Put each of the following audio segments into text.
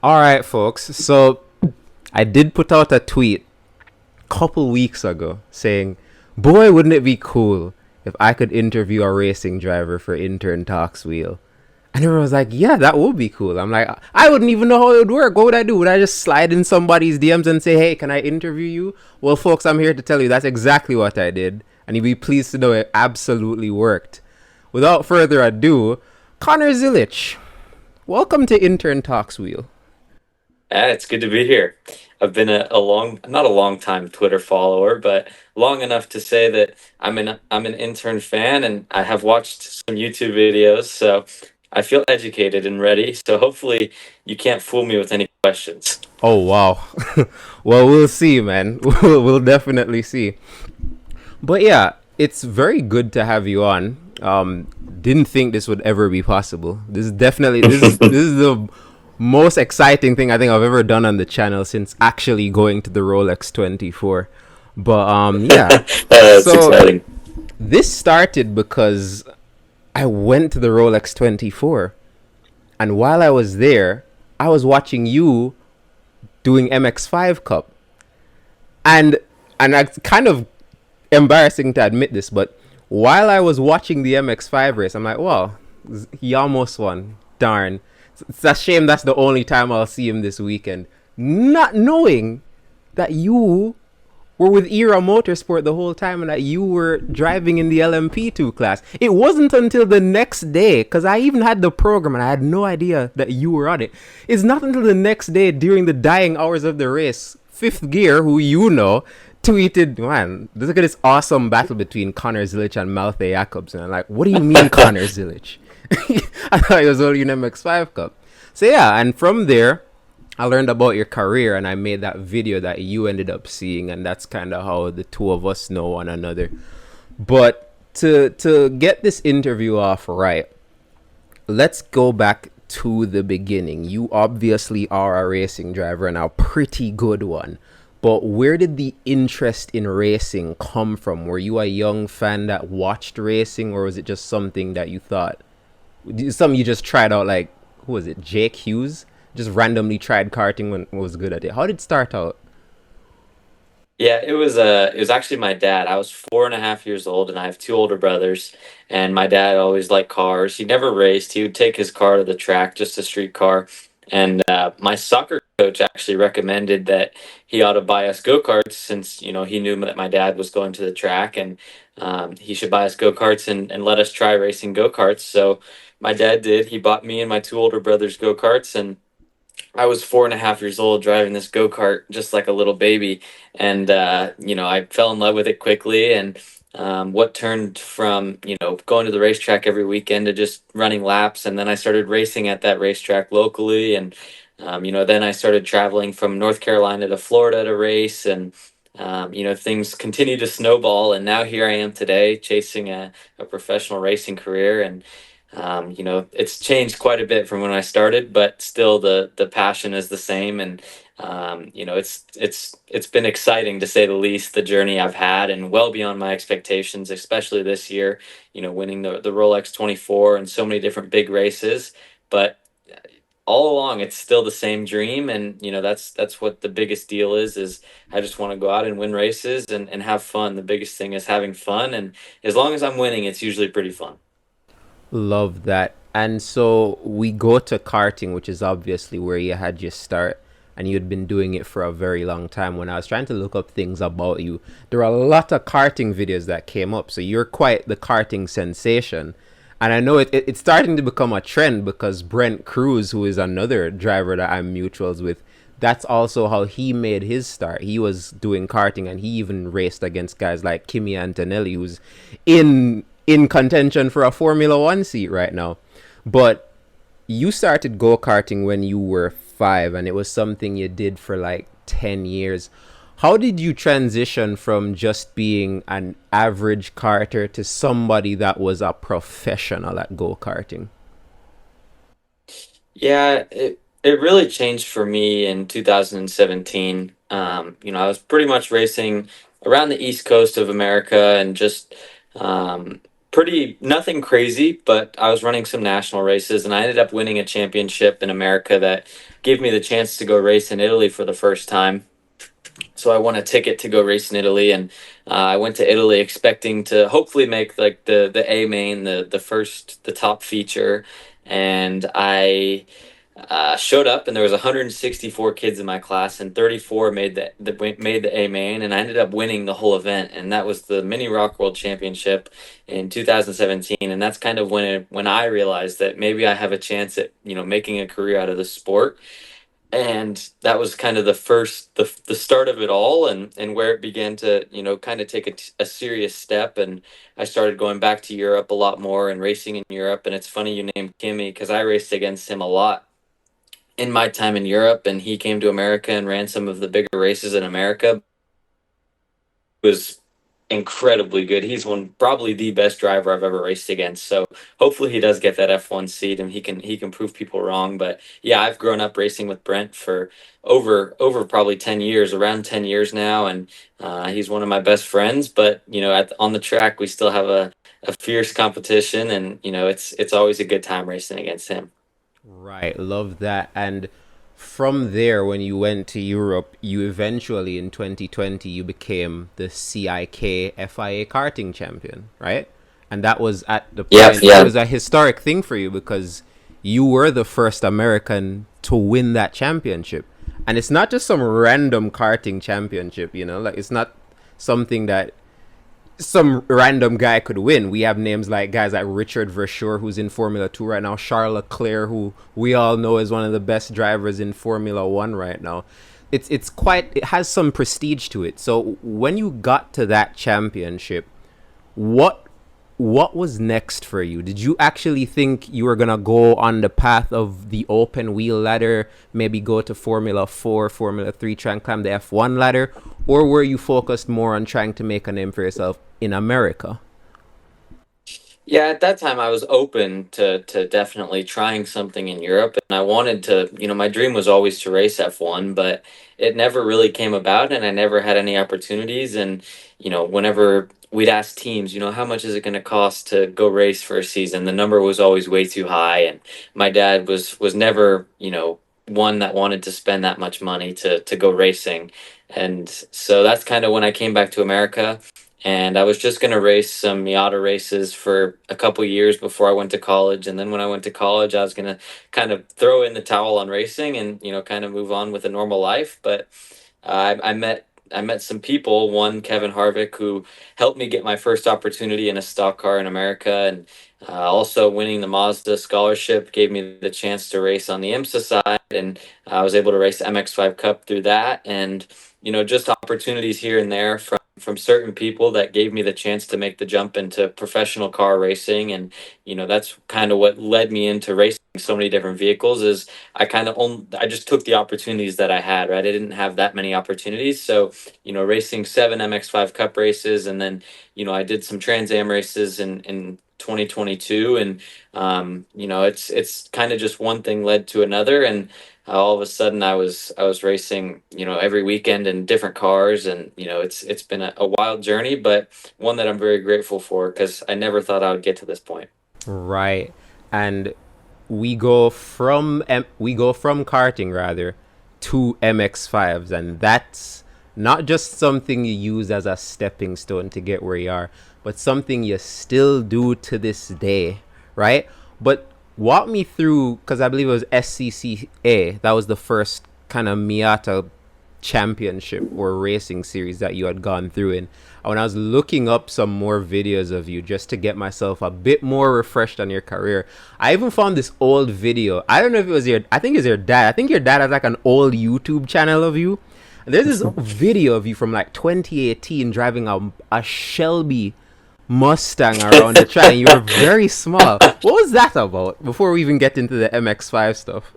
All right, folks. So I did put out a tweet a couple weeks ago saying, "Boy, wouldn't it be cool if I could interview a racing driver for Intern Talks Wheel?" And everyone was like, "Yeah, that would be cool." I'm like, "I wouldn't even know how it would work. What would I do? Would I just slide in somebody's DMs and say, 'Hey, can I interview you?'" Well, folks, I'm here to tell you that's exactly what I did, and you'd be pleased to know it absolutely worked. Without further ado, Connor Zilisch, welcome to Intern Talks Wheel. It's good to be here. I've been not a long time Twitter follower, but long enough to say that I'm an intern fan and I have watched some YouTube videos, so I feel educated and ready. So hopefully you can't fool me with any questions. Oh wow. Well, we'll see, man. We'll definitely see. But yeah, it's very good to have you on. Didn't think this would ever be possible. This is the most exciting thing I think I've ever done on the channel since actually going to the Rolex 24. But yeah. It's So exciting. this started because I went to the Rolex 24, and while I was there, I was watching you doing MX5 Cup. And it's kind of embarrassing to admit this, but while I was watching the MX5 race, I'm like, "Wow, he almost won. Darn. It's a shame that's the only time I'll see him this weekend." Not knowing that you were with Era Motorsport the whole time and that you were driving in the LMP2 class. It wasn't until the next day, because I even had the program and I had no idea that you were on it. It's not until the next day during the dying hours of the race, Fifth Gear, who you know, tweeted, "Man, look at this awesome battle between Connor Zilisch and Malte Jacobs." And I'm like, "What do you mean, Connor Zilisch?" I thought it was only an MX5 Cup. So yeah, and from there, I learned about your career and I made that video that you ended up seeing, and that's kind of how the two of us know one another. But to get this interview off right, let's go back to the beginning. You obviously are a racing driver and a pretty good one. But where did the interest in racing come from? Were you a young fan that watched racing, or was it just something that you thought, something you just tried out, like, who was it, Jake Hughes? Just randomly tried karting when was good at it. How did it start out? Yeah, it was actually my dad. I was 4.5 years old, and I have two older brothers. And my dad always liked cars. He never raced. He would take his car to the track, just a street car. And my soccer coach actually recommended that he ought to buy us go karts since he knew that my dad was going to the track, and he should buy us go karts and let us try racing go karts. So my dad did. He bought me and my two older brothers go karts, and I was 4.5 years old driving this go kart just like a little baby, and I fell in love with it quickly. And what turned from going to the racetrack every weekend to just running laps, and then I started racing at that racetrack locally, and then I started traveling from North Carolina to Florida to race, and things continue to snowball, and now here I am today chasing a professional racing career. And it's changed quite a bit from when I started, but still the passion is the same. And it's been exciting to say the least, the journey I've had, and well beyond my expectations, especially this year. Winning the Rolex 24 and so many different big races, but all along it's still the same dream. And that's what the biggest deal is I just want to go out and win races and have fun. The biggest thing is having fun, and as long as I'm winning, it's usually pretty fun. Love that. And so we go to karting, which is obviously where you had your start, and you'd been doing it for a very long time. When I was trying to look up things about you, there are a lot of karting videos that came up. So you're quite the karting sensation. And I know it's starting to become a trend because Brent Cruz, who is another driver that I'm mutuals with, that's also how he made his start. He was doing karting and he even raced against guys like Kimi Antonelli, who's in contention for a Formula One seat right now. But you started go karting when you were 5, and it was something you did for like 10 years. How did you transition from just being an average karter to somebody that was a professional at go karting? Yeah, it really changed for me in 2017. I was pretty much racing around the East Coast of America, and just Pretty nothing crazy, but I was running some national races and I ended up winning a championship in America that gave me the chance to go race in Italy for the first time. So I won a ticket to go race in Italy, and I went to Italy expecting to hopefully make like the A main, the top feature, and I showed up, and there was 164 kids in my class, and 34 made the A main, and I ended up winning the whole event, and that was the Mini Rock World Championship in 2017, and that's kind of when I realized that maybe I have a chance at making a career out of the sport. And that was kind of the start of it all, and where it began to kind of take a serious step. And I started going back to Europe a lot more and racing in Europe. And it's funny you named Kimmy, because I raced against him a lot in my time in Europe, and he came to America and ran some of the bigger races in America. Was incredibly good. He's one probably the best driver I've ever raced against. So hopefully he does get that F1 seat and he can prove people wrong. But yeah, I've grown up racing with Brent for over probably 10 years, around 10 years now, and he's one of my best friends. But on the track we still have a fierce competition, and it's always a good time racing against him. Right, love that. And from there, when you went to Europe, you eventually in 2020 you became the CIK FIA karting champion, right? And that was at the Yeah, point, it yeah. was a historic thing for you because you were the first American to win that championship. And it's not just some random karting championship, like it's not something that some random guy could win. We have names like guys like Richard Verschoor, who's in Formula 2 right now, Charles Leclerc, who we all know is one of the best drivers in Formula 1 right now. It has some prestige to it. So when you got to that championship, what what was next for you? Did you actually think you were gonna go on the path of the open wheel ladder, maybe go to Formula 4, Formula 3, try and climb the F1 ladder? Or were you focused more on trying to make a name for yourself in America? Yeah, at that time I was open to definitely trying something in Europe, and I wanted to, my dream was always to race F1, but it never really came about, and I never had any opportunities. And whenever we'd ask teams, how much is it going to cost to go race for a season, the number was always way too high, and my dad was never, one that wanted to spend that much money to go racing. And so that's kind of when I came back to America, and I was just going to race some Miata races for a couple years before I went to college. And then when I went to college, I was going to kind of throw in the towel on racing and kind of move on with a normal life. But I met some people. One, Kevin Harvick, who helped me get my first opportunity in a stock car in America, and also winning the Mazda scholarship gave me the chance to race on the IMSA side, and I was able to race MX5 Cup through that. And just opportunities here and there from certain people that gave me the chance to make the jump into professional car racing. And that's kind of what led me into racing so many different vehicles. Is I just took the opportunities that I had, right? I didn't have that many opportunities. So racing 7 MX5 Cup races, and then I did some Trans Am races in 2022. And it's kind of just one thing led to another. And all of a sudden I was racing every weekend in different cars. And it's been a wild journey, but one that I'm very grateful for, because I never thought I would get to this point. Right. And we go from karting rather to MX5s, and that's not just something you use as a stepping stone to get where you are, but something you still do to this day, right? But walk me through, because I believe it was SCCA, that was the first kind of Miata championship or racing series that you had gone through in. And when I was looking up some more videos of you just to get myself a bit more refreshed on your career, I even found this old video. I don't know if it was I think it's your dad. I think your dad has like an old YouTube channel of you. And there's this video of you from like 2018 driving a Shelby Mustang around the track. And you were very small. What was that about before we even get into the MX5 stuff?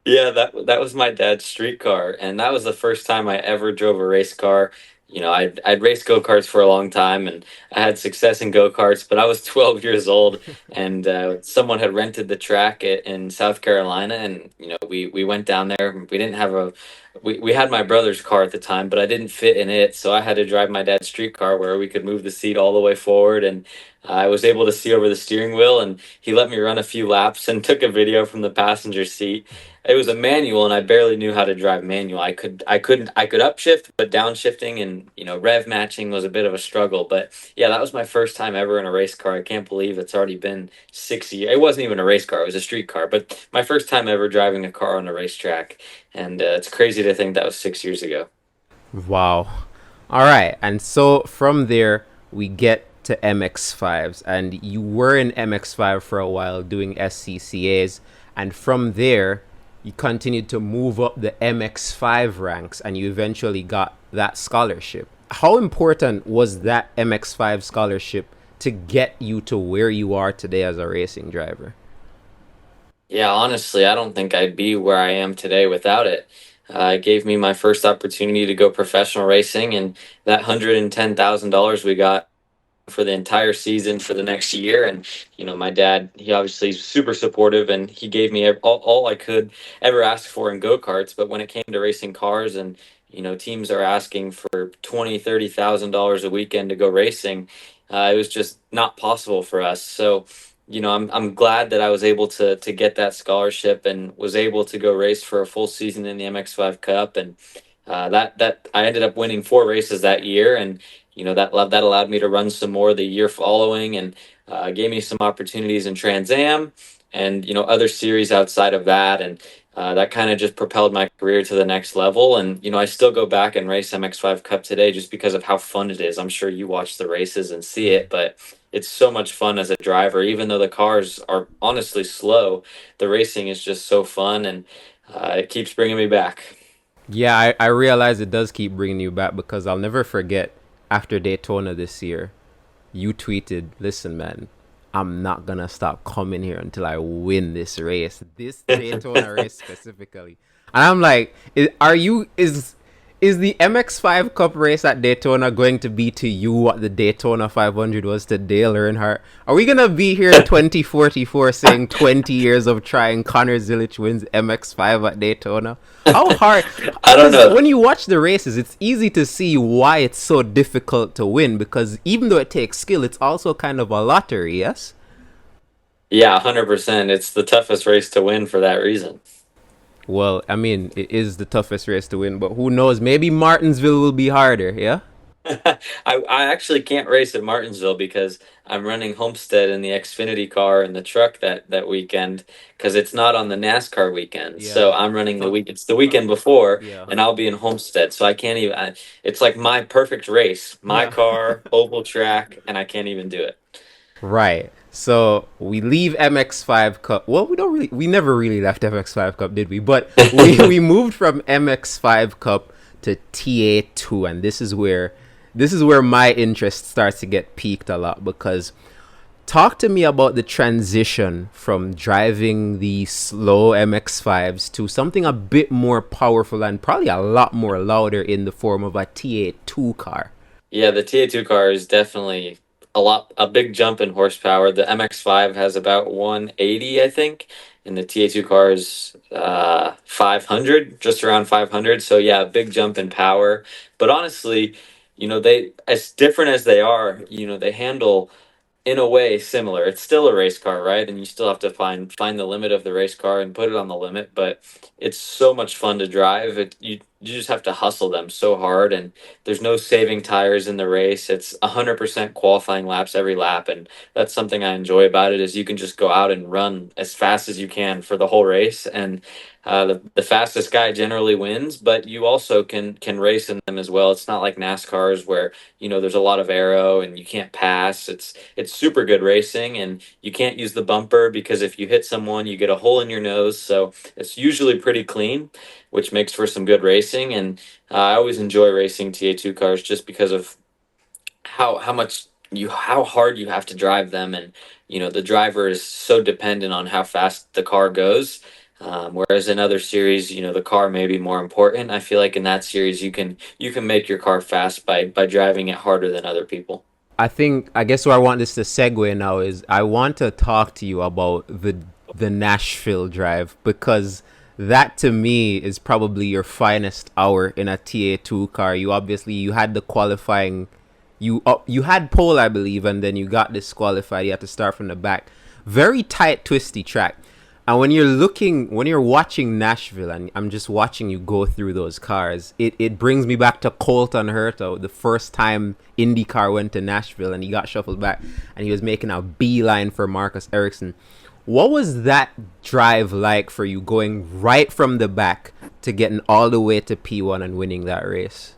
Yeah, that was my dad's street car, and that was the first time I ever drove a race car. I'd raced go-karts for a long time, and I had success in go-karts, but I was 12 years old, and someone had rented the track in South Carolina, and we went down there. We didn't have we had my brother's car at the time, but I didn't fit in it, so I had to drive my dad's street car where we could move the seat all the way forward. And I was able to see over the steering wheel, and he let me run a few laps and took a video from the passenger seat. It was a manual, and I barely knew how to drive manual. I could upshift, but downshifting and rev matching was a bit of a struggle. But yeah, that was my first time ever in a race car. I can't believe it's already been 6 years. It wasn't even a race car; it was a street car. But my first time ever driving a car on a racetrack, and it's crazy to think that was 6 years ago. Wow. All right. And so from there, we get to MX5s. And you were in MX5 for a while doing SCCAs. And from there, you continued to move up the MX5 ranks and you eventually got that scholarship. How important was that MX5 scholarship to get you to where you are today as a racing driver? Yeah, honestly, I don't think I'd be where I am today without it. It gave me my first opportunity to go professional racing, and that $110,000 we got for the entire season for the next year. And my dad, he obviously is super supportive, and he gave me all I could ever ask for in go-karts. But when it came to racing cars, and teams are asking for 20, 30 thousand dollars a weekend to go racing, it was just not possible for us. So I'm glad that I was able to get that scholarship and was able to go race for a full season in the MX5 Cup. And that I ended up winning 4 races that year, and that allowed me to run some more the year following, and gave me some opportunities in Trans Am and other series outside of that, and that kind of just propelled my career to the next level. And I still go back and race MX5 Cup today just because of how fun it is. I'm sure you watch the races and see it, but it's so much fun as a driver. Even though the cars are honestly slow, the racing is just so fun, and it keeps bringing me back. Yeah, I realize it does keep bringing you back because I'll never forget after Daytona this year, you tweeted, "Listen, man, I'm not gonna stop coming here until I win this Daytona race specifically." And I'm like, is the MX5 Cup race at Daytona going to be to you what the Daytona 500 was to Dale Earnhardt? Are we gonna be here in 2044 saying 20 years of trying Connor Zilisch wins MX5 at Daytona? How hard? I don't Because know. when you watch the races, it's easy to see why it's so difficult to win. Because even though it takes skill, it's also kind of a lottery. Yes. Yeah, 100%. It's the toughest race to win for that reason. Well, I mean, it is the toughest race to win, but who knows? Maybe Martinsville will be harder. Yeah. I actually can't race at Martinsville because I'm running Homestead in the Xfinity car and the truck that weekend, because it's not on the NASCAR weekend. So Yeah. I'm running the week. It's the weekend before, Yeah. and I'll be in Homestead. So I can't even. It's like my perfect race. My Yeah. car, oval track, and I can't even do it. Right. So we leave MX5 Cup. Well, we never really left MX5 Cup, did we? But we moved from MX5 Cup to TA2, and this is where my interest starts to get piqued a lot because talk to me about the transition from driving the slow MX5s to something a bit more powerful and probably a lot more louder in the form of a TA2 car. Yeah, the TA2 car is definitely a big jump in horsepower. The MX5 has about 180, I think, and the TA2 car is 500, just around 500. So yeah, a big jump in power. But honestly, they, as different as they are, they handle in a way similar. It's still a race car, right? And you still have to find the limit of the race car and put it on the limit, but it's so much fun to drive. You just have to hustle them so hard, and there's no saving tires in the race. It's 100% qualifying laps every lap, and that's something I enjoy about it is you can just go out and run as fast as you can for the whole race, and the fastest guy generally wins, but you also can race in them as well. It's not like NASCAR's where there's a lot of aero and you can't pass. It's super good racing, and you can't use the bumper because if you hit someone, you get a hole in your nose. So it's usually pretty clean, which makes for some good racing. And I always enjoy racing TA2 cars just because of how hard you have to drive them, and the driver is so dependent on how fast the car goes. Whereas in other series, the car may be more important. I feel like in that series, you can make your car fast by driving it harder than other people. I guess where I want this to segue now is I want to talk to you about the Nashville drive because that to me is probably your finest hour in a TA2 car. You had the qualifying You had pole, I believe, and then you got disqualified. You had to start from the back. Very tight, twisty track. And when you're watching Nashville, and I'm just watching you go through those cars, it brings me back to Colton Herta, the first time IndyCar went to Nashville, and he got shuffled back, and he was making a beeline for Marcus Ericsson. What was that drive like for you, going right from the back to getting all the way to P1 and winning that race?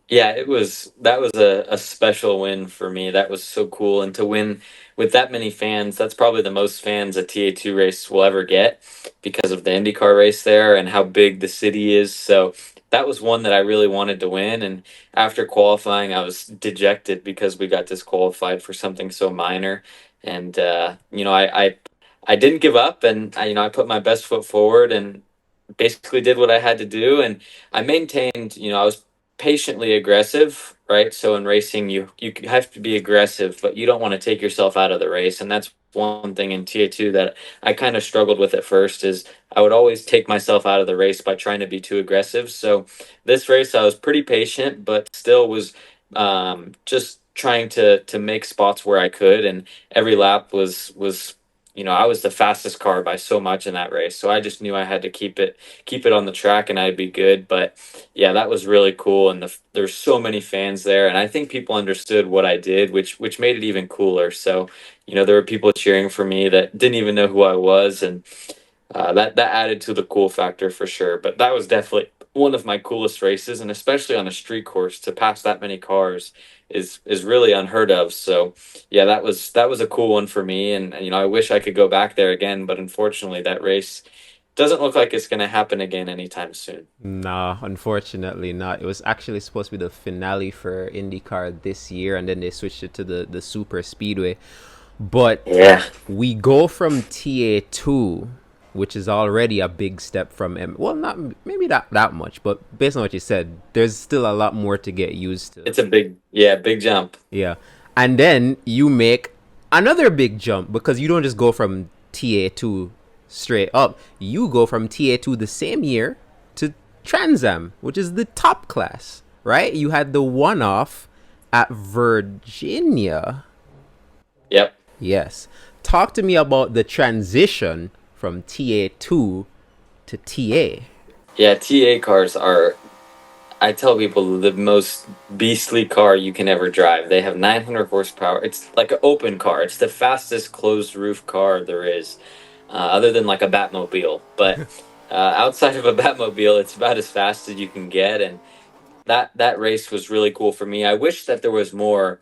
Yeah, that was a special win for me. That was so cool. And to win with that many fans, that's probably the most fans a TA2 race will ever get because of the IndyCar race there and how big the city is. So that was one that I really wanted to win. And after qualifying, I was dejected because we got disqualified for something so minor. And I didn't give up, and I put my best foot forward and basically did what I had to do, and I maintained. I was patiently aggressive, right? So in racing, you have to be aggressive, but you don't want to take yourself out of the race, and that's one thing in TA2 that I kind of struggled with at first is I would always take myself out of the race by trying to be too aggressive. So this race, I was pretty patient, but still was just trying to make spots where I could, and every lap was I was the fastest car by so much in that race. So I just knew I had to keep it on the track and I'd be good. But yeah, that was really cool. And there's so many fans there. And I think people understood what I did, which made it even cooler. So, there were people cheering for me that didn't even know who I was. And that added to the cool factor for sure. But that was definitely one of my coolest races, and especially on a street course to pass that many cars is really unheard of. So yeah, that was a cool one for me, and I wish I could go back there again, but unfortunately that race doesn't look like it's going to happen again anytime soon. Nah, unfortunately not. It was actually supposed to be the finale for IndyCar this year, and then they switched it to the Super Speedway. But Yeah. we go from TA2, which is already a big step from Well, not maybe that much, but based on what you said, there's still a lot more to get used to. It's a big jump. Yeah. And then you make another big jump because you don't just go from TA2 straight up. You go from TA2 the same year to Trans Am, which is the top class, right? You had the one off at Virginia. Yep. Yes. Talk to me about the transition from TA2 to TA. Yeah, TA cars are, I tell people, the most beastly car you can ever drive. They have 900 horsepower. It's like an open car. It's the fastest closed roof car there is, other than like a Batmobile. But outside of a Batmobile, it's about as fast as you can get. And that race was really cool for me. I wish that there was more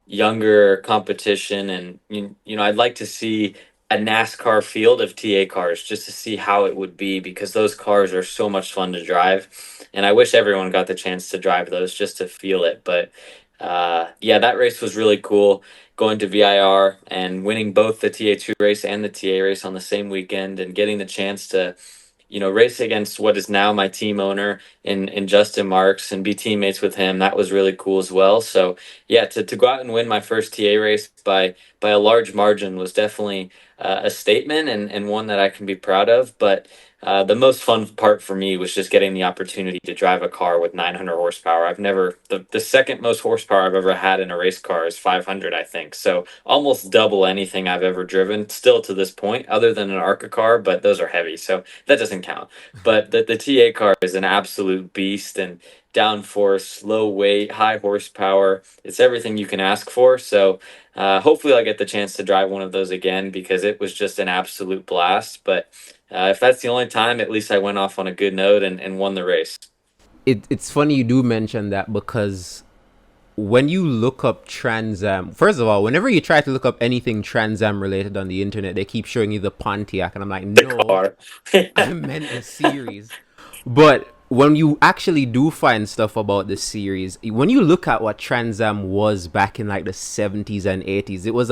younger competition, and I'd like to see a NASCAR field of TA cars just to see how it would be, because those cars are so much fun to drive, and I wish everyone got the chance to drive those just to feel it. But yeah, that race was really cool, going to VIR and winning both the TA2 race and the TA race on the same weekend, and getting the chance to race against what is now my team owner in Justin Marks and be teammates with him. That was really cool as well. So yeah, to go out and win my first TA race by a large margin was definitely a statement, and one that I can be proud of. But the most fun part for me was just getting the opportunity to drive a car with 900 horsepower. The second most horsepower I've ever had in a race car is 500, I think. So almost double anything I've ever driven still to this point, other than an ARCA car, but those are heavy, so that doesn't count. But the TA car is an absolute beast, and downforce, low weight, high horsepower. It's everything you can ask for. So hopefully I'll get the chance to drive one of those again, because it was just an absolute blast. But if that's the only time, at least I went off on a good note and won the race. It's funny you do mention that, because when you look up Trans Am, first of all, whenever you try to look up anything Trans Am related on the internet, they keep showing you the Pontiac, and I'm like, The no, car. I meant the series. But when you actually do find stuff about the series, when you look at what Trans Am was back in like the 70s and 80s, it was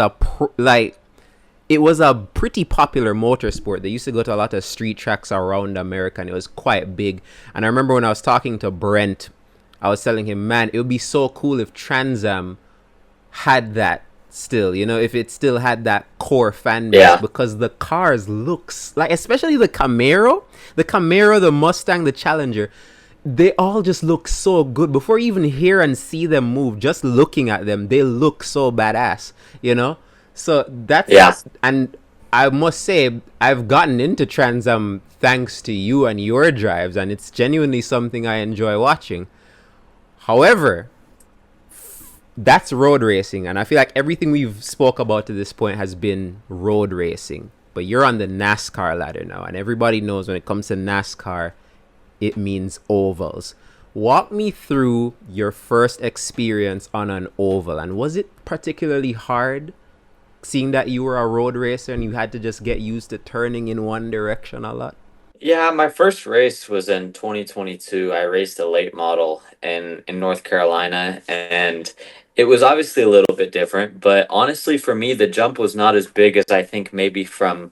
it was a pretty popular motorsport. They used to go to a lot of street tracks around America, and it was quite big. And I remember when I was talking to Brent, I was telling him, man, it would be so cool if Trans Am had that still, if it still had that core fan base, Yeah. because the cars looks like, especially the Camaro, the Mustang, the Challenger, They all just look so good. Before you even hear and see them move, just looking at them, they look so badass, you know? So Yeah. and I must say, I've gotten into Trans Am thanks to you and your drives, and it's genuinely something I enjoy watching. However, that's road racing, and I feel like everything we've spoke about to this point has been road racing. But you're on the NASCAR ladder now, and everybody knows when it comes to NASCAR, it means ovals. Walk me through your first experience on an oval, and was it particularly hard seeing that you were a road racer and you had to just get used to turning in one direction a lot? Yeah, my first race was in 2022. I raced a late model in North Carolina, and it was obviously a little bit different, but honestly for me the jump was not as big as I think maybe from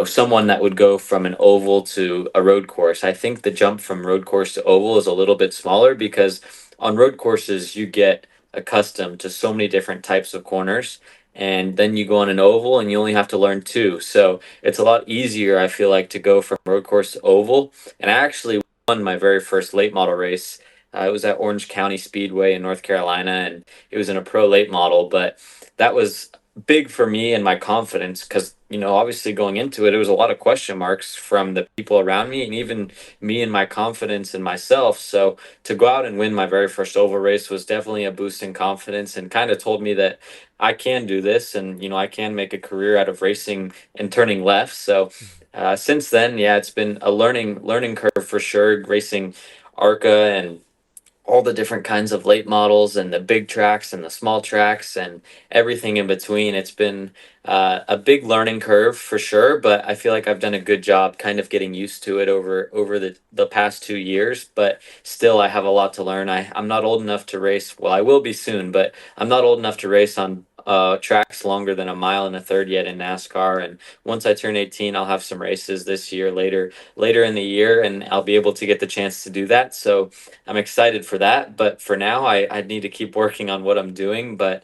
someone that would go from an oval to a road course. I think the jump from road course to oval is a little bit smaller because on road courses you get accustomed to so many different types of corners, and then you go on an oval and you only have to learn two. So it's a lot easier, I feel like, to go from road course to oval. And I actually won my very first late model race. It was at Orange County Speedway in North Carolina, and it was in a pro late model. But that was big for me and my confidence because, obviously going into it, it was a lot of question marks from the people around me and even me and my confidence in myself. So to go out and win my very first oval race was definitely a boost in confidence and kind of told me that I can do this, and I can make a career out of racing and turning left. So since then, yeah, it's been a learning curve for sure. Racing ARCA and all the different kinds of late models and the big tracks and the small tracks and everything in between. It's been a big learning curve for sure, but I feel like I've done a good job kind of getting used to it over the past 2 years. But still, I have a lot to learn. I'm not old enough to race. Well, I will be soon, but I'm not old enough to race on tracks longer than a mile and a third yet in NASCAR. And once I turn 18, I'll have some races this year later in the year, and I'll be able to get the chance to do that. So I'm excited for that, but for now, I need to keep working on what I'm doing. But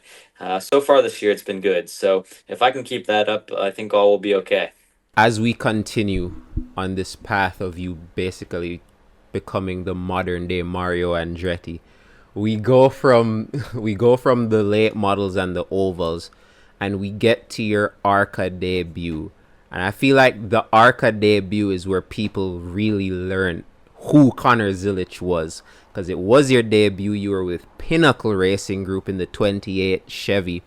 so far this year, it's been good. So if I can keep that up, I think all will be okay. As we continue on this path of you basically becoming the modern day Mario Andretti, we go from we go from the late models and the ovals, and we get to your ARCA debut. And I feel like the ARCA debut is where people really learn who Connor Zilisch was, because it was your debut. You were with Pinnacle Racing Group in the 28 Chevy,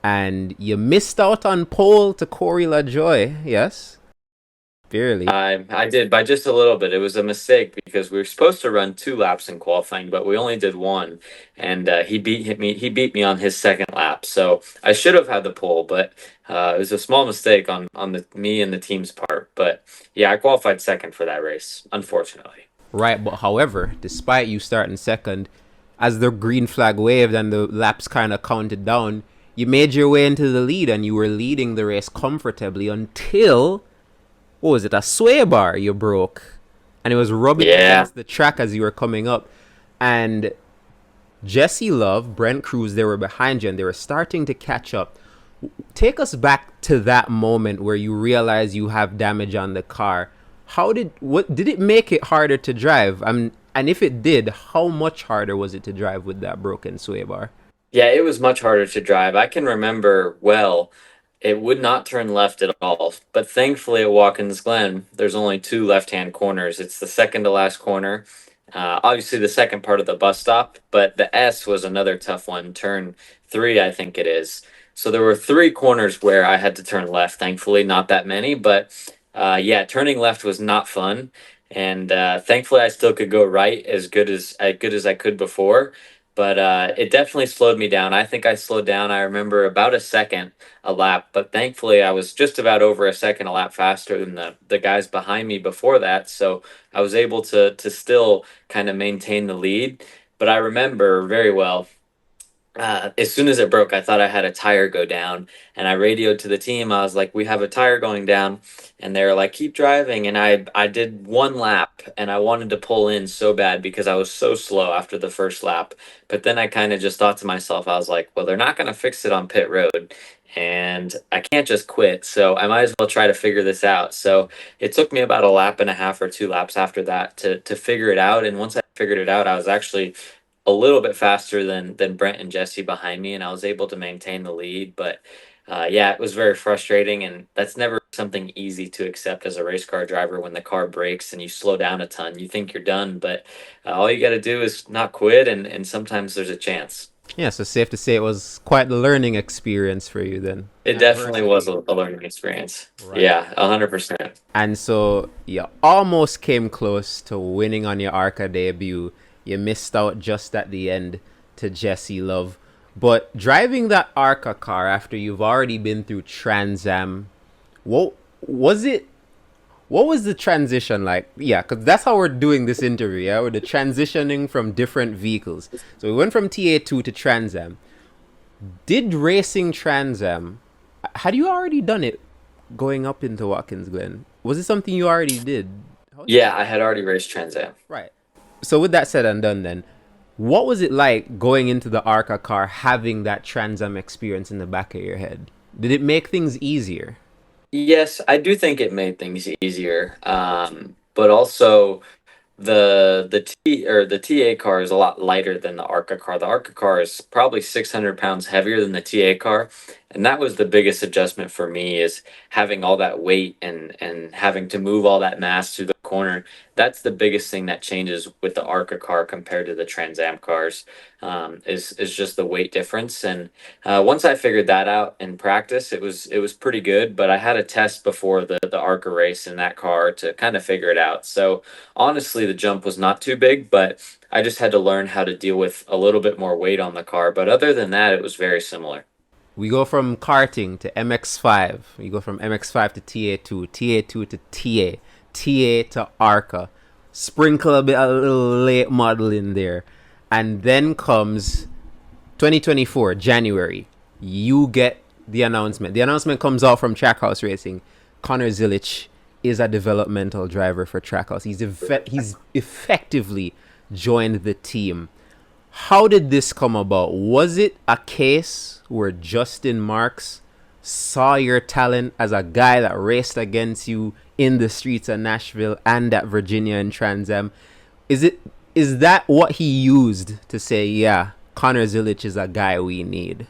and you missed out on pole to Corey LaJoy. Yes, barely. I did by just a little bit. It was a mistake because we were supposed to run 2 laps in qualifying, but we only did one, and he beat me on his second lap. So I should have had the pole, but it was a small mistake on the me and the team's part. But yeah, I qualified second for that race, unfortunately. Right, but however, despite you starting second, as the green flag waved and the laps kind of counted down, you made your way into the lead and you were leading the race comfortably until, what was it, a sway bar you broke. And it was rubbing Yeah. against the track as you were coming up. And Jesse Love, Brent Cruz, they were behind you and they were starting to catch up. Take us back to that moment where you realize you have damage on the car. What did it make it harder to drive? And if it did, how much harder was it to drive with that broken sway bar? Yeah, it was much harder to drive. I can remember well, it would not turn left at all. But thankfully at Watkins Glen, there's only two left-hand corners. It's the second to last corner. Obviously, the second part of the bus stop, but the S was another tough one. Turn three, I think it is. So there were three corners where I had to turn left. Thankfully, not that many, but yeah, turning left was not fun. And thankfully, I still could go right as good as I could before, but it definitely slowed me down. I think I slowed down. I remember about a second a lap, but thankfully I was just about over a second a lap faster than the guys behind me before that. So I was able to still kind of maintain the lead. But I remember very well as soon as it broke, I thought I had a tire go down, and I radioed to the team. I was like, "We have a tire going down," and they were like, "Keep driving." And I did one lap, and I wanted to pull in so bad because I was so slow after the first lap. But then I kind of just thought to myself, I was like, "Well, they're not going to fix it on pit road, and I can't just quit. So I might as well try to figure this out." So it took me about a lap and a half or two laps after that to figure it out. And once I figured it out, I was actually a little bit faster than Brent and Jesse behind me, and I was able to maintain the lead. But yeah, it was very frustrating, and that's never something easy to accept as a race car driver when the car breaks and you slow down a ton. You think you're done, but all you got to do is not quit, and sometimes there's a chance. Yeah, so safe to say it was quite the learning experience for you then. It definitely was a learning experience. Right. Yeah, 100%. And so you almost came close to winning on your ARCA debut. You missed out just at the end to Jesse Love. But driving that ARCA car after you've already been through Trans Am, what was it? What was the transition like? Yeah, because that's how we're doing this interview. Yeah, we're the transitioning from different vehicles. So we went from TA2 to Trans Am. Did racing Trans Am? Had you already done it going up into Watkins Glen? Was it something you already did? Yeah, I had already raced Trans Am. Right. So with that said and done, then, what was it like going into the ARCA car, having that Trans Am experience in the back of your head? Did it make things easier? Yes, I do think it made things easier. But also the TA car is a lot lighter than the ARCA car. The ARCA car is probably 600 pounds heavier than the TA car, and that was the biggest adjustment for me is having all that weight and having to move all that mass through the corner. That's the biggest thing that changes with the ARCA car compared to the Trans Am cars. Is just the weight difference. And once I figured that out in practice, it was pretty good. But I had a test before the ARCA race in that car to kind of figure it out. So honestly, the jump was not too big, but I just had to learn how to deal with a little bit more weight on the car. But other than that, it was very similar. We go from karting to MX5. We go from MX5 to TA2, TA2 to TA, TA to ARCA. Sprinkle a little late model in there. And then comes 2024, January. You get the announcement. The announcement comes out from Trackhouse Racing. Connor Zilisch is a developmental driver for Trackhouse. He's effectively joined the team. How did this come about? Was it a case where Justin Marks saw your talent as a guy that raced against you in the streets of Nashville and at Virginia and Trans Am? Is that what he used to say, yeah, Connor Zilisch is a guy we need?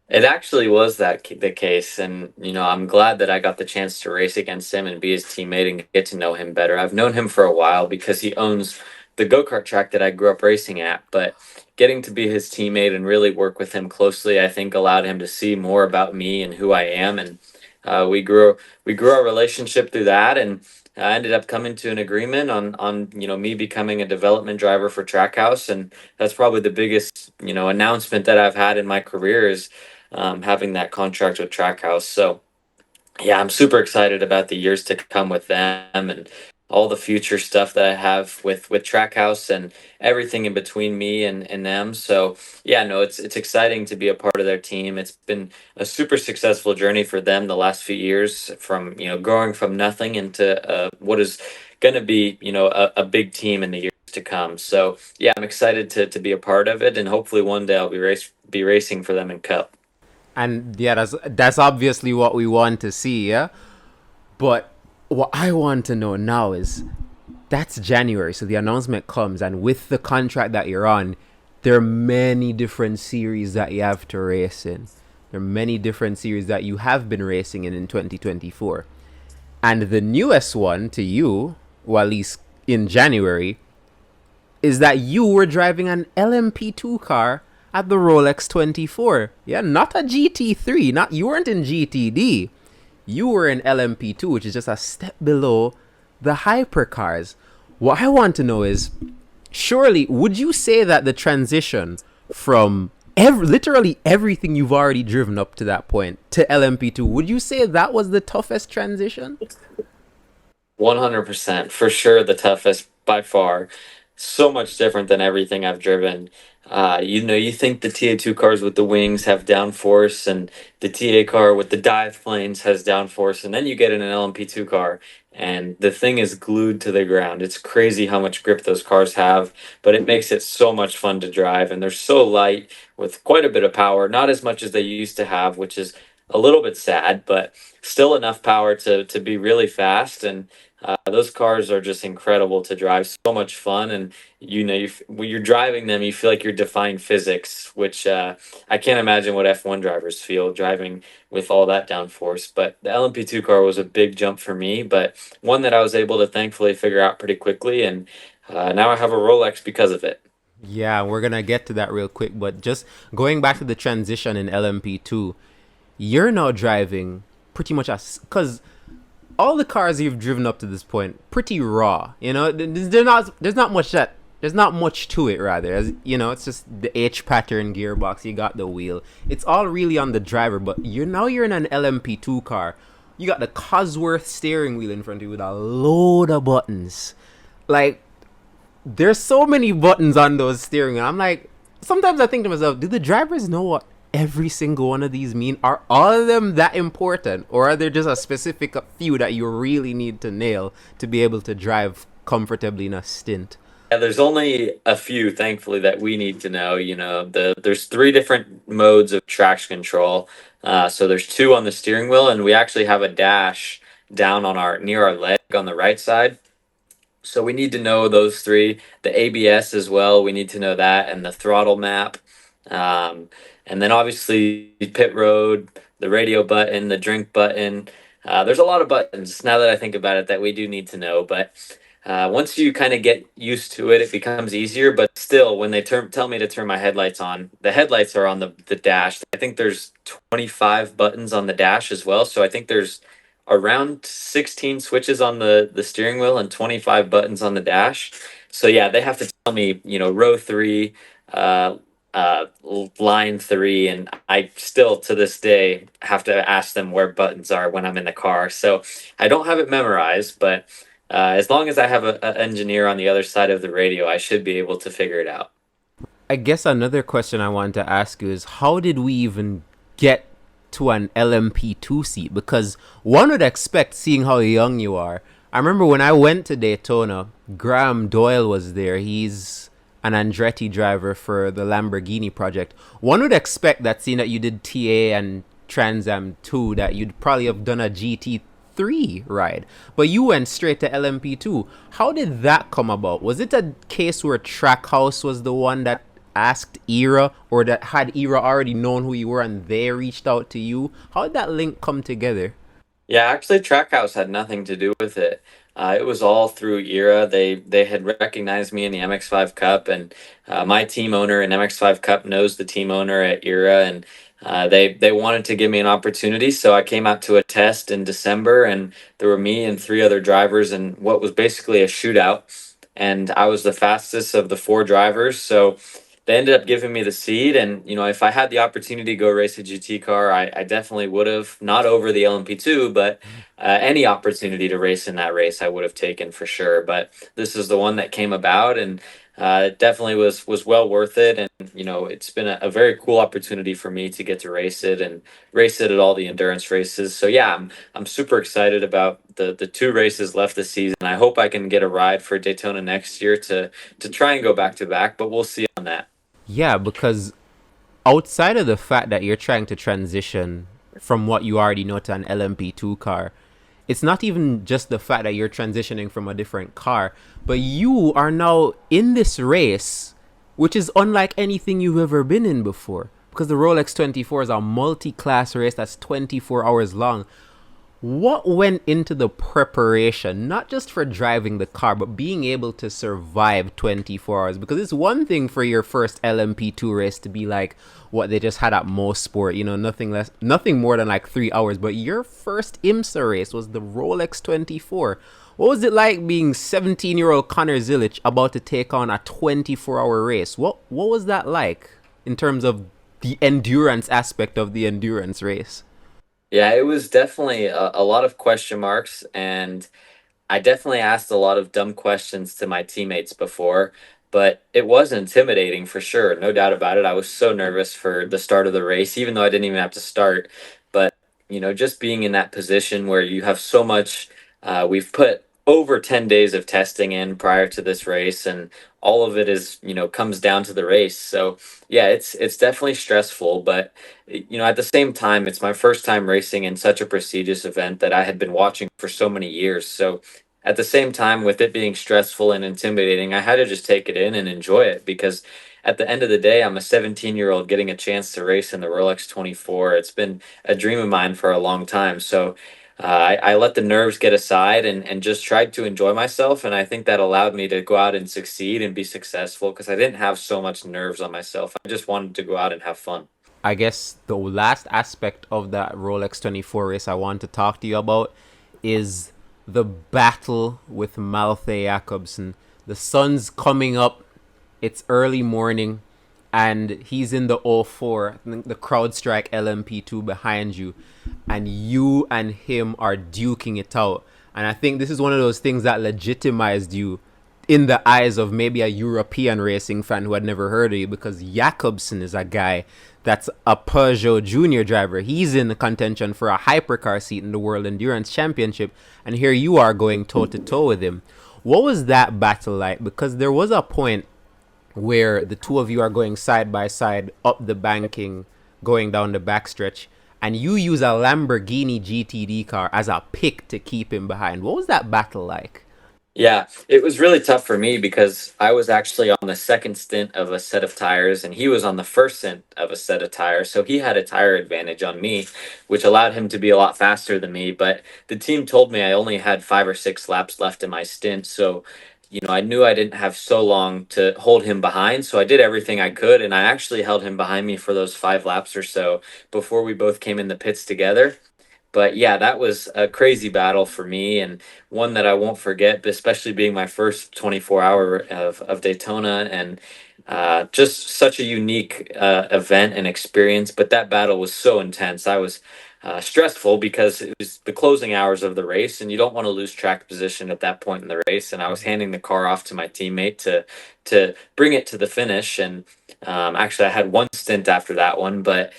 It actually was the case, and I'm glad that I got the chance to race against him and be his teammate and get to know him better. I've known him for a while because he owns the go-kart track that I grew up racing at, but getting to be his teammate and really work with him closely, I think allowed him to see more about me and who I am, and we grew our relationship through that, and I ended up coming to an agreement on me becoming a development driver for Trackhouse, and that's probably the biggest announcement that I've had in my career is having that contract with Trackhouse. So yeah, I'm super excited about the years to come with them and all the future stuff that I have with Trackhouse and everything in between me and them. So yeah, no, it's exciting to be a part of their team. It's been a super successful journey for them the last few years, from growing from nothing into what is going to be a big team in the years to come. So yeah, I'm excited to be a part of it, and hopefully one day I'll be racing for them in Cup. And yeah, that's obviously what we want to see, yeah? But what I want to know now is that's January, so the announcement comes, and with the contract that you're on, there are many different series that you have to race in. There are many different series that you have been racing in 2024. And the newest one to you, or at least in January, is that you were driving an LMP2 car at the Rolex 24. Yeah, not a GT3. Not you weren't in GTD. You were in LMP2, which is just a step below the hypercars. What I want to know is, surely, would you say that the transition from literally everything you've already driven up to that point to LMP2, would you say that was the toughest transition? 100%, for sure, the toughest by far. So much different than everything I've driven. You think the TA2 cars with the wings have downforce, and the TA car with the dive planes has downforce, and then you get in an LMP2 car, and the thing is glued to the ground. It's crazy how much grip those cars have, but it makes it so much fun to drive, and they're so light with quite a bit of power, not as much as they used to have, which is a little bit sad, but still enough power to be really fast. And those cars are just incredible to drive, so much fun. And when you're driving them, you feel like you're defying physics, which I can't imagine what F1 drivers feel driving with all that downforce. But the LMP2 car was a big jump for me, but one that I was able to thankfully figure out pretty quickly. And now I have a Rolex because of it. Yeah, we're gonna get to that real quick, but just going back to the transition in LMP2, you're now driving pretty much as because all the cars you've driven up to this point pretty raw. You know, there's not much to it rather. As you know, it's just the H pattern gearbox. You got the wheel. It's all really on the driver. But you're in an LMP2 car. You got the Cosworth steering wheel in front of you with a load of buttons. Like there's so many buttons on those steering wheel. I'm like, sometimes I think to myself, do the drivers know what every single one of these mean? Are all of them that important, or are there just a specific few that you really need to nail to be able to drive comfortably in a stint? Yeah, there's only a few, thankfully, that we need to know. There's three different modes of traction control. So there's two on the steering wheel, and we actually have a dash down on our near our leg on the right side. So we need to know those three. The ABS as well, we need to know that, and the throttle map. Um, and then obviously pit road, the radio button, the drink button. There's a lot of buttons now that I think about it that we do need to know. But once you kind of get used to it, it becomes easier. But still, when they tell me to turn my headlights on, the headlights are on the dash. I think there's 25 buttons on the dash as well. So I think there's around 16 switches on the steering wheel and 25 buttons on the dash. So yeah, they have to tell me, row three, uh, line three, and I still to this day have to ask them where buttons are when I'm in the car. So I don't have it memorized, but as long as I have an engineer on the other side of the radio, I should be able to figure it out. I guess another question I wanted to ask you is how did we even get to an LMP2 seat? Because one would expect, seeing how young you are. I remember when I went to Daytona, Graham Doyle was there. He's an Andretti driver for the Lamborghini project. One would expect that, seeing that you did TA and Trans Am 2, that you'd probably have done a GT3 ride. But you went straight to LMP2. How did that come about? Was it a case where Trackhouse was the one that asked Era, or that had Era already known who you were and they reached out to you? How did that link come together? Yeah, actually, Trackhouse had nothing to do with it. It was all through ERA. They had recognized me in the MX5 Cup, and my team owner in MX5 Cup knows the team owner at ERA, and they wanted to give me an opportunity. So I came out to a test in December, and there were me and three other drivers, and what was basically a shootout. And I was the fastest of the four drivers, so they ended up giving me the seed. And if I had the opportunity to go race a GT car, I definitely would have, not over the LMP2, but any opportunity to race in that race I would have taken for sure. But this is the one that came about, and it definitely was well worth it. And it's been a very cool opportunity for me to get to race it and race it at all the endurance races. So yeah, I'm super excited about the two races left this season. I hope I can get a ride for Daytona next year to try and go back to back, but we'll see on that. Yeah, because outside of the fact that you're trying to transition from what you already know to an LMP2 car, it's not even just the fact that you're transitioning from a different car, but you are now in this race, which is unlike anything you've ever been in before. Because the Rolex 24 is a multi class race that's 24 hours long. What went into the preparation, not just for driving the car, but being able to survive 24 hours? Because it's one thing for your first LMP2 race to be like what they just had at most sport, nothing more than like 3 hours. But your first IMSA race was the Rolex 24. What was it like being 17-year-old Connor Zilisch about to take on a 24-hour race? What was that like in terms of the endurance aspect of the endurance race? Yeah, it was definitely a lot of question marks, and I definitely asked a lot of dumb questions to my teammates before. but it was intimidating for sure, no doubt about it. I was so nervous for the start of the race, even though I didn't even have to start. But just being in that position where you have so much, we've put over 10 days of testing in prior to this race, and all of it is, comes down to the race. So yeah, it's definitely stressful, but at the same time, it's my first time racing in such a prestigious event that I had been watching for so many years. So at the same time, with it being stressful and intimidating, I had to just take it in and enjoy it, because at the end of the day, I'm a 17-year-old getting a chance to race in the Rolex 24. It's been a dream of mine for a long time. So I let the nerves get aside and just tried to enjoy myself. And I think that allowed me to go out and succeed and be successful, because I didn't have so much nerves on myself. I just wanted to go out and have fun. I guess the last aspect of that Rolex 24 race I want to talk to you about is the battle with Malte Jakobsen. The sun's coming up, it's early morning, and he's in the O4, the CrowdStrike LMP2 behind you, and you and him are duking it out. And I think this is one of those things that legitimized you in the eyes of maybe a European racing fan who had never heard of you, because Jakobsen is a guy that's a Peugeot junior driver. He's in the contention for a hypercar seat in the World Endurance Championship, and here you are going toe to toe with him. What was that battle like? Because there was a point where the two of you are going side by side up the banking, going down the backstretch, and you use a Lamborghini GTD car as a pick to keep him behind. What was that battle like? Yeah, it was really tough for me because I was actually on the second stint of a set of tires and he was on the first stint of a set of tires. So he had a tire advantage on me, which allowed him to be a lot faster than me. But the team told me I only had 5 or 6 laps left in my stint. So, I knew I didn't have so long to hold him behind. So I did everything I could. And I actually held him behind me for those 5 laps or so before we both came in the pits together. But yeah, that was a crazy battle for me, and one that I won't forget, especially being my first 24-hour of Daytona, and just such a unique event and experience. But that battle was so intense. I was stressful because it was the closing hours of the race, and you don't want to lose track position at that point in the race. And I was handing the car off to my teammate to bring it to the finish. And actually, I had one stint after that one, but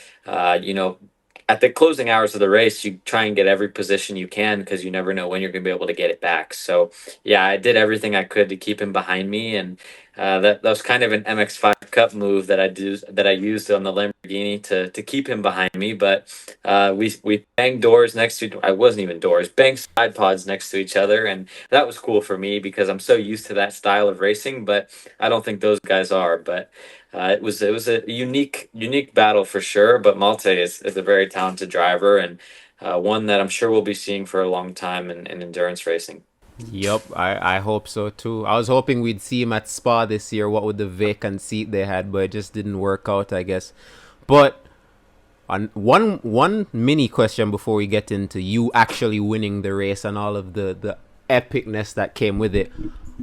at the closing hours of the race, you try and get every position you can because you never know when you're going to be able to get it back. So, yeah, I did everything I could to keep him behind me, and that was kind of an MX5 Cup move that I used on the Lamborghini to keep him behind me. But we banged doors next to I wasn't even doors, banged side pods next to each other, and that was cool for me because I'm so used to that style of racing, but I don't think those guys are. But it was a unique battle for sure. But Malte is a very talented driver, and one that I'm sure we'll be seeing for a long time in endurance racing. Yup, I hope so too. I was hoping we'd see him at Spa this year, what with the vacant seat they had, but it just didn't work out, I guess. But on one mini question before we get into you actually winning the race and all of the epicness that came with it.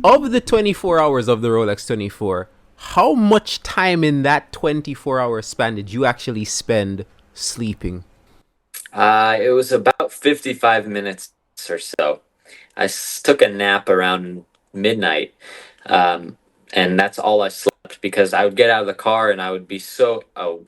Of the 24 hours of the Rolex 24, how much time in that 24-hour span did you actually spend sleeping? It was about 55 minutes or so. Took a nap around midnight, um, and that's all I slept because I would get out of the car and I would be so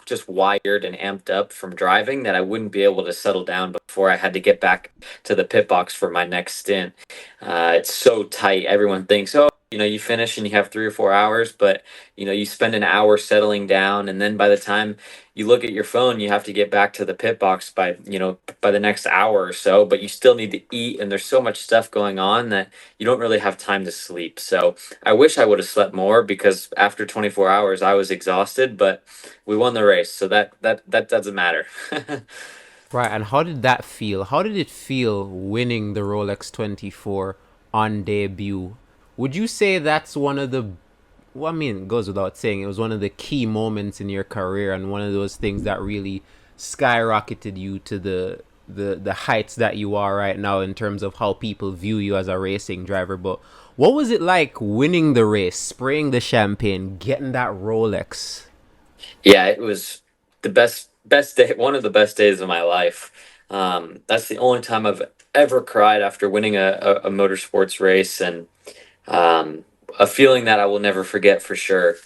just wired and amped up from driving that I wouldn't be able to settle down before I had to get back to the pit box for my next stint. It's so tight. Everyone thinks, oh, you finish and you have 3 or 4 hours, but you spend an hour settling down, and then by the time you look at your phone, you have to get back to the pit box by the next hour or so, but you still need to eat, and there's so much stuff going on that you don't really have time to sleep. So I wish I would have slept more because after 24 hours I was exhausted, but we won the race, so that doesn't matter. Right, and how did that feel? How did it feel winning the Rolex 24 on debut? Would you say that's one of the, well, I mean, it goes without saying, it was one of the key moments in your career and one of those things that really skyrocketed you to the heights that you are right now in terms of how people view you as a racing driver. But what was it like winning the race, spraying the champagne, getting that Rolex? Yeah, it was the best day, one of the best days of my life. That's the only time I've ever cried after winning a motorsports race, and um, a feeling that I will never forget for sure.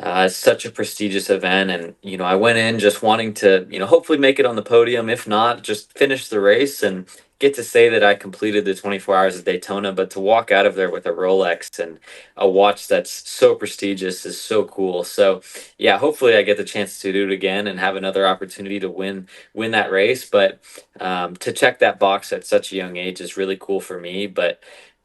It's such a prestigious event, and I went in just wanting to hopefully make it on the podium. If not, just finish the race and get to say that I completed the 24 hours of Daytona. But to walk out of there with a Rolex and a watch that's so prestigious is so cool. So yeah, hopefully I get the chance to do it again and have another opportunity to win that race. But to check that box at such a young age is really cool for me. But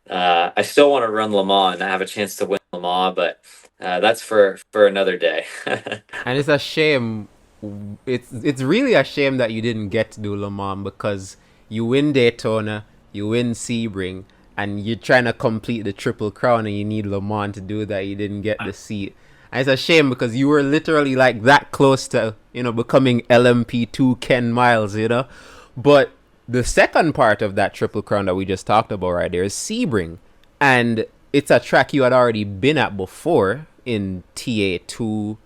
I still want to run Le Mans and have a chance to win Le Mans, but that's for another day. And it's a shame. It's really a shame that you didn't get to do Le Mans because you win Daytona, you win Sebring, and you're trying to complete the Triple Crown, and you need Le Mans to do that. You didn't get the seat. And it's a shame because you were literally like that close to becoming LMP2 Ken Miles, But the second part of that Triple Crown that we just talked about right there is Sebring, and it's a track you had already been at before in TA2.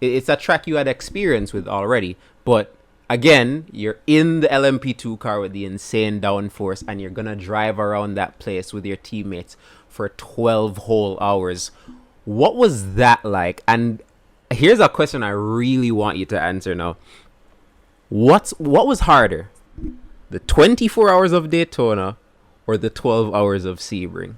It's a track you had experience with already, but again, you're in the LMP2 car with the insane downforce, and you're gonna drive around that place with your teammates for 12 whole hours. What was that like? And here's a question I really want you to answer now. What was harder, the 24 hours of Daytona or the 12 hours of Sebring?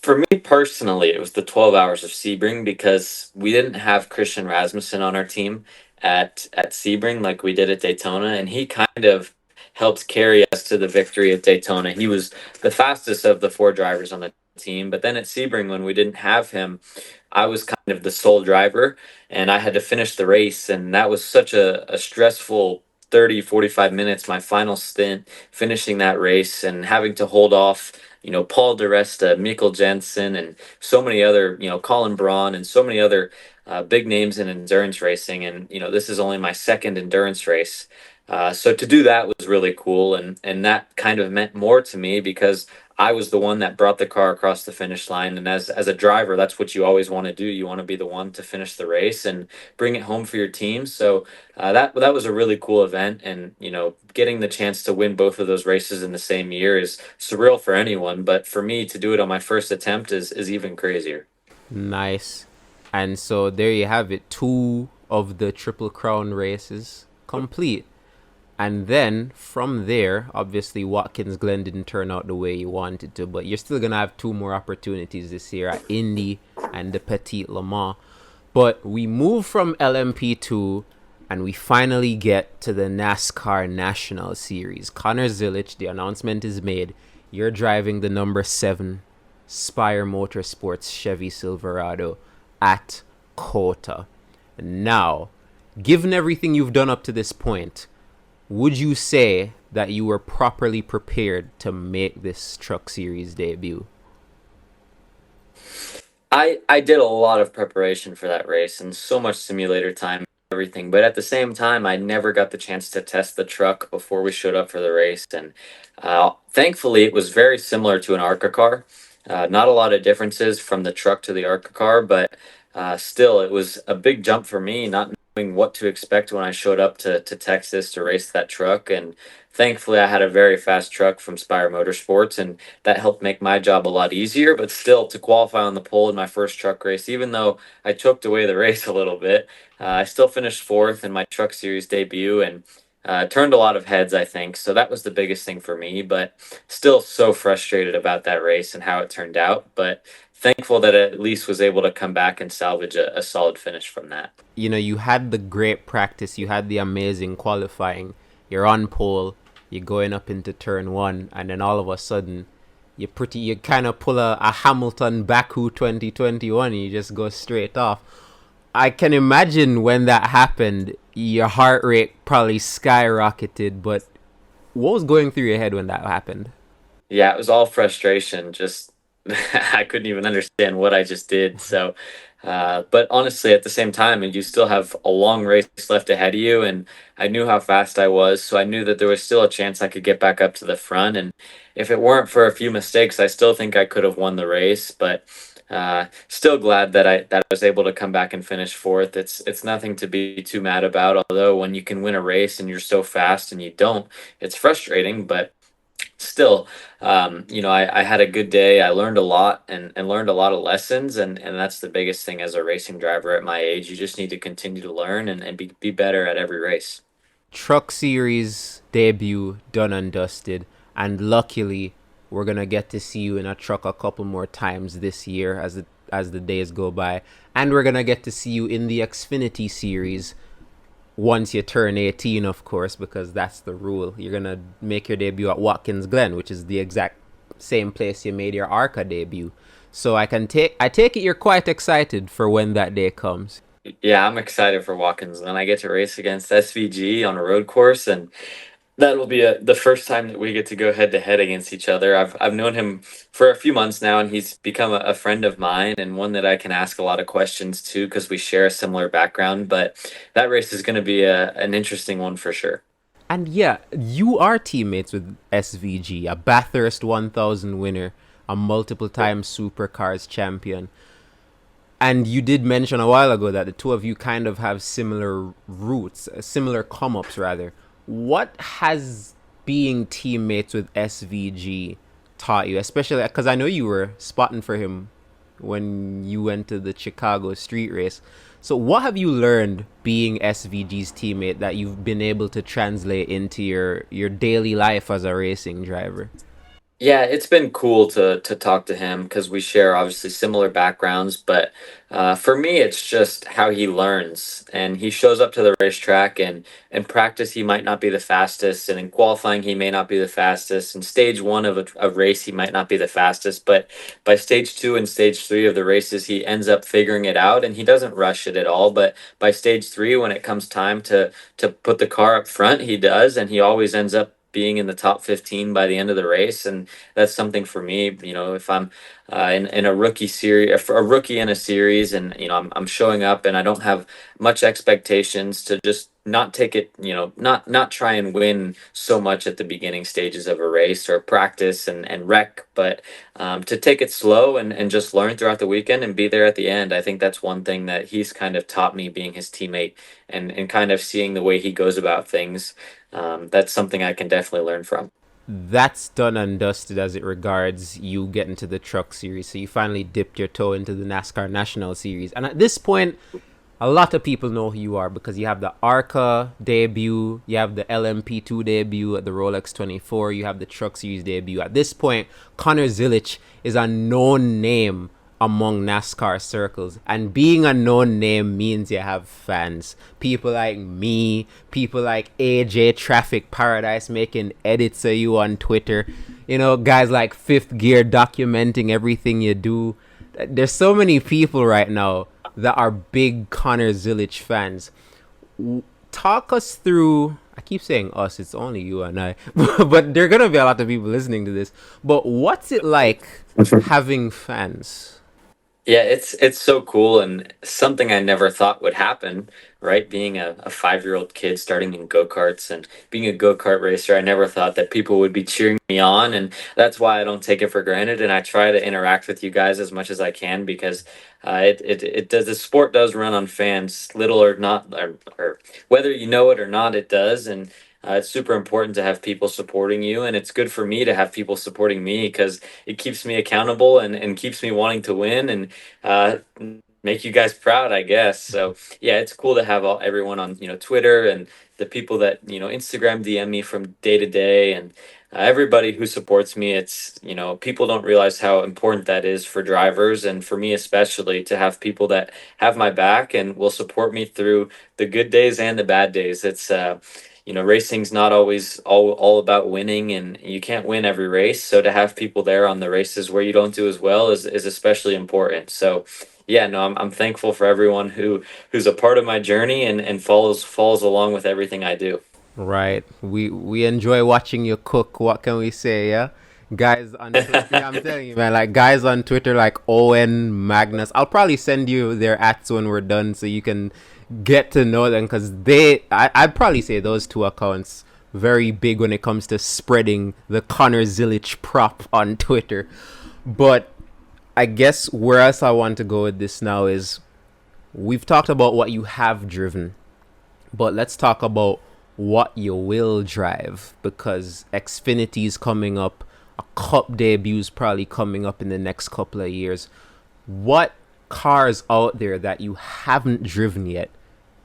For me personally, it was the 12 hours of Sebring because we didn't have Christian Rasmussen on our team at Sebring like we did at Daytona, and he kind of helped carry us to the victory at Daytona. He was the fastest of the four drivers on the team, but then at Sebring, when we didn't have him, I was kind of the sole driver, and I had to finish the race, and that was such a stressful 30-45 minutes, my final stint, finishing that race and having to hold off Paul DeResta, Mikkel Jensen, and so many other, Colin Braun, and so many other big names in endurance racing. And, this is only my second endurance race. So to do that was really cool. And that kind of meant more to me because I was the one that brought the car across the finish line. And as a driver, that's what you always want to do. You want to be the one to finish the race and bring it home for your team. So that was a really cool event. And, getting the chance to win both of those races in the same year is surreal for anyone. But for me to do it on my first attempt is even crazier. Nice. And so there you have it. Two of the Triple Crown races complete. And then from there, obviously Watkins Glen didn't turn out the way you wanted to, but you're still going to have two more opportunities this year at Indy and the Petit Le Mans. But we move from LMP2 and we finally get to the NASCAR National Series. Connor Zilisch, the announcement is made. You're driving the number 7 Spire Motorsports Chevy Silverado at COTA. Now, given everything you've done up to this point, would you say that you were properly prepared to make this truck series debut? I did a lot of preparation for that race and so much simulator time, everything. But at the same time, I never got the chance to test the truck before we showed up for the race. And thankfully, it was very similar to an ARCA car. Not a lot of differences from the truck to the ARCA car, but still, it was a big jump for me, not knowing what to expect when I showed up to Texas to race that truck. And thankfully, I had a very fast truck from Spire Motorsports, and that helped make my job a lot easier. But still, to qualify on the pole in my first truck race, even though I choked away the race a little bit, I still finished fourth in my truck series debut and turned a lot of heads, I think. So that was the biggest thing for me, but still so frustrated about that race and how it turned out. But thankful that I at least was able to come back and salvage a solid finish from that. You had the great practice, you had the amazing qualifying, you're on pole, you're going up into turn 1, and then all of a sudden you kind of pull a Hamilton Baku 2021 and you just go straight off. I can imagine when that happened, your heart rate probably skyrocketed, but what was going through your head when that happened? Yeah, it was all frustration. Just I couldn't even understand what I just did. So, but honestly, at the same time, and you still have a long race left ahead of you, and I knew how fast I was, so I knew that there was still a chance I could get back up to the front. And if it weren't for a few mistakes, I still think I could have won the race. But still glad that I was able to come back and finish fourth. It's nothing to be too mad about. Although when you can win a race and you're so fast and you don't, it's frustrating. But still, I had a good day. I learned a lot and learned a lot of lessons, and that's the biggest thing as a racing driver at my age. You just need to continue to learn and be better at every race. Truck Series debut done and dusted, and luckily we're gonna get to see you in a truck a couple more times this year as the days go by, and we're gonna get to see you in the Xfinity Series once you turn 18, of course, because that's the rule. You're gonna make your debut at Watkins Glen, which is the exact same place you made your ARCA debut. So I take it you're quite excited for when that day comes. Yeah, I'm excited for Watkins, and I get to race against SVG on a road course, and that'll be the first time that we get to go head to head against each other. I've known him for a few months now, and he's become a friend of mine and one that I can ask a lot of questions to because we share a similar background. But that race is going to be an interesting one for sure. And yeah, you are teammates with SVG, a Bathurst 1000 winner, a multiple time supercars champion. And you did mention a while ago that the two of you kind of have similar roots, similar come ups, rather. What has being teammates with SVG taught you, especially because I know you were spotting for him when you went to the Chicago street race. So, what have you learned being SVG's teammate that you've been able to translate into your daily life as a racing driver? Yeah, it's been cool to talk to him because we share obviously similar backgrounds. But for me, it's just how he learns, and he shows up to the racetrack, and in practice he might not be the fastest, and in qualifying he may not be the fastest. In stage one of a race, he might not be the fastest, but by stage two and stage three of the races, he ends up figuring it out, and he doesn't rush it at all. But by stage three, when it comes time to put the car up front, he does, and he always ends up being in the top 15 by the end of the race. And that's something for me. If I'm in a rookie series, a rookie in a series, and I'm showing up and I don't have much expectations, to just not take it, not try and win so much at the beginning stages of a race or practice and wreck, but to take it slow and just learn throughout the weekend and be there at the end. I think that's one thing that he's kind of taught me, being his teammate, and kind of seeing the way he goes about things. That's something I can definitely learn from. That's done and dusted as it regards you getting to the truck series. So you finally dipped your toe into the NASCAR National Series. And at this point, a lot of people know who you are because you have the ARCA debut, you have the LMP2 debut at the Rolex 24, you have the truck series debut. At this point, Connor Zilisch is a known name among NASCAR circles, and being a known name means you have fans. People like me, people like AJ Traffic Paradise making edits of you on Twitter, guys like Fifth Gear documenting everything you do. There's so many people right now that are big Connor Zilisch fans. Talk us through, I keep saying us, it's only you and I, but there are gonna be a lot of people listening to this, but what's it like having fans? Yeah, it's so cool, and something I never thought would happen, right? Being a 5-year-old kid starting in go-karts and being a go-kart racer, I never thought that people would be cheering me on, and that's why I don't take it for granted, and I try to interact with you guys as much as I can, because it does, the sport does run on fans, little or not, or whether you know it or not, it does. And it's super important to have people supporting you, and it's good for me to have people supporting me because it keeps me accountable and keeps me wanting to win and uh, make you guys proud, I guess. So yeah, it's cool to have everyone on Twitter, and the people that Instagram DM me from day to day, and everybody who supports me. It's people don't realize how important that is for drivers, and for me especially, to have people that have my back and will support me through the good days and the bad days. It's racing's not always all about winning, and you can't win every race. So to have people there on the races where you don't do as well is especially important. So yeah, no, I'm thankful for everyone who's a part of my journey and follows along with everything I do. Right. We enjoy watching you cook. What can we say, yeah? Guys on Twitter, yeah, I'm telling you, man, like guys on Twitter like Owen, Magnus. I'll probably send you their ads when we're done so you can get to know them, because I'd probably say those two accounts very big when it comes to spreading the Connor Zilisch prop on Twitter. But I guess where else I want to go with this now is we've talked about what you have driven, but let's talk about what you will drive because Xfinity is coming up, a cup debut is probably coming up in the next couple of years. What cars out there that you haven't driven yet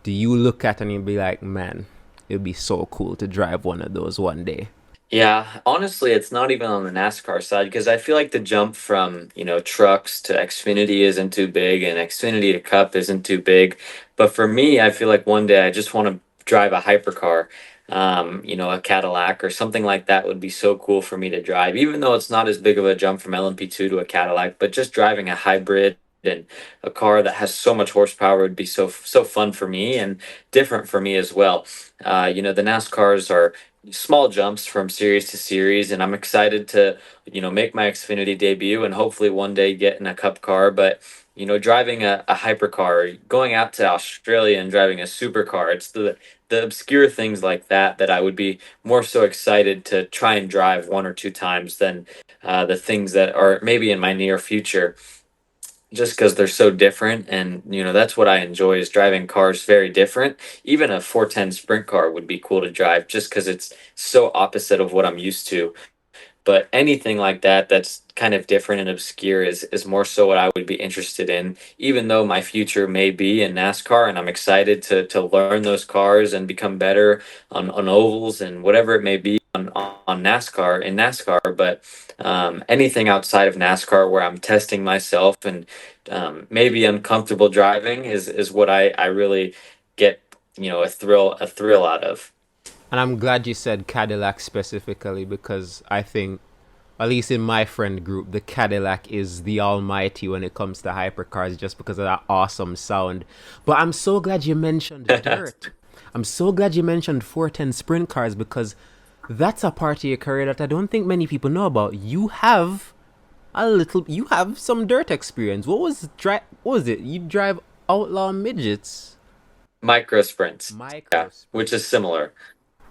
do you look at and you be like, man, it'd be so cool to drive one of those one day? Yeah, honestly, it's not even on the NASCAR side because I feel like the jump from, trucks to Xfinity isn't too big and Xfinity to Cup isn't too big. But for me, I feel like one day I just want to drive a hypercar, a Cadillac or something like that would be so cool for me to drive, even though it's not as big of a jump from LMP2 to a Cadillac, but just driving a hybrid and a car that has so much horsepower would be so fun for me and different for me as well. The NASCARs are small jumps from series to series, and I'm excited to make my Xfinity debut and hopefully one day get in a cup car. But driving a hypercar, going out to Australia and driving a supercar, it's the obscure things like that I would be more so excited to try and drive one or two times than the things that are maybe in my near future, just because they're so different. And that's what I enjoy, is driving cars very different. Even a 410 sprint car would be cool to drive just because it's so opposite of what I'm used to. But anything like that that's kind of different and obscure is more so what I would be interested in, even though my future may be in NASCAR, and I'm excited to learn those cars and become better on ovals and whatever it may be on NASCAR in NASCAR. But anything outside of NASCAR where I'm testing myself and maybe uncomfortable driving is what I really get a thrill out of. And I'm glad you said Cadillac specifically because I think, at least in my friend group, the Cadillac is the almighty when it comes to hypercars just because of that awesome sound. But I'm so glad you mentioned dirt. I'm so glad you mentioned 410 sprint cars because that's a part of your career that I don't think many people know about. You have some dirt experience. What was it? You drive outlaw midgets, Micro sprints, micro yeah, which is sprints. similar.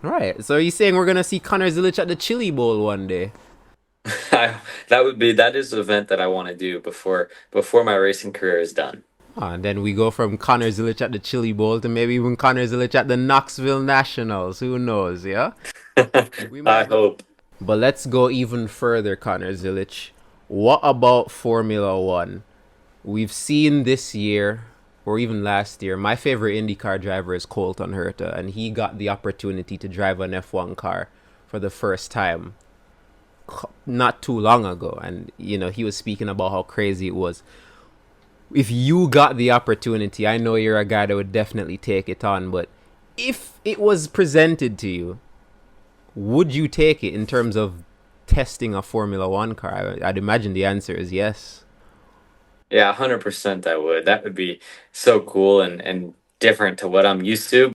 Right. So are you saying we're gonna see Connor Zilisch at the Chili Bowl one day? That is the event that I want to do before my racing career is done. And then we go from Connor Zilisch at the Chili Bowl to maybe even Connor Zilisch at the Knoxville Nationals. Who knows? Yeah, we I might go. hope. But let's go even further, Connor Zilisch. What about Formula One? We've seen this year, or even last year, my favorite IndyCar driver is Colton Herta, and he got the opportunity to drive an F1 car for the first time not too long ago. And, he was speaking about how crazy it was. If you got the opportunity, I know you're a guy that would definitely take it on, but if it was presented to you, would you take it in terms of testing a Formula One car? I'd imagine the answer is yes. Yeah, 100% I would. That would be so cool and different to what I'm used to.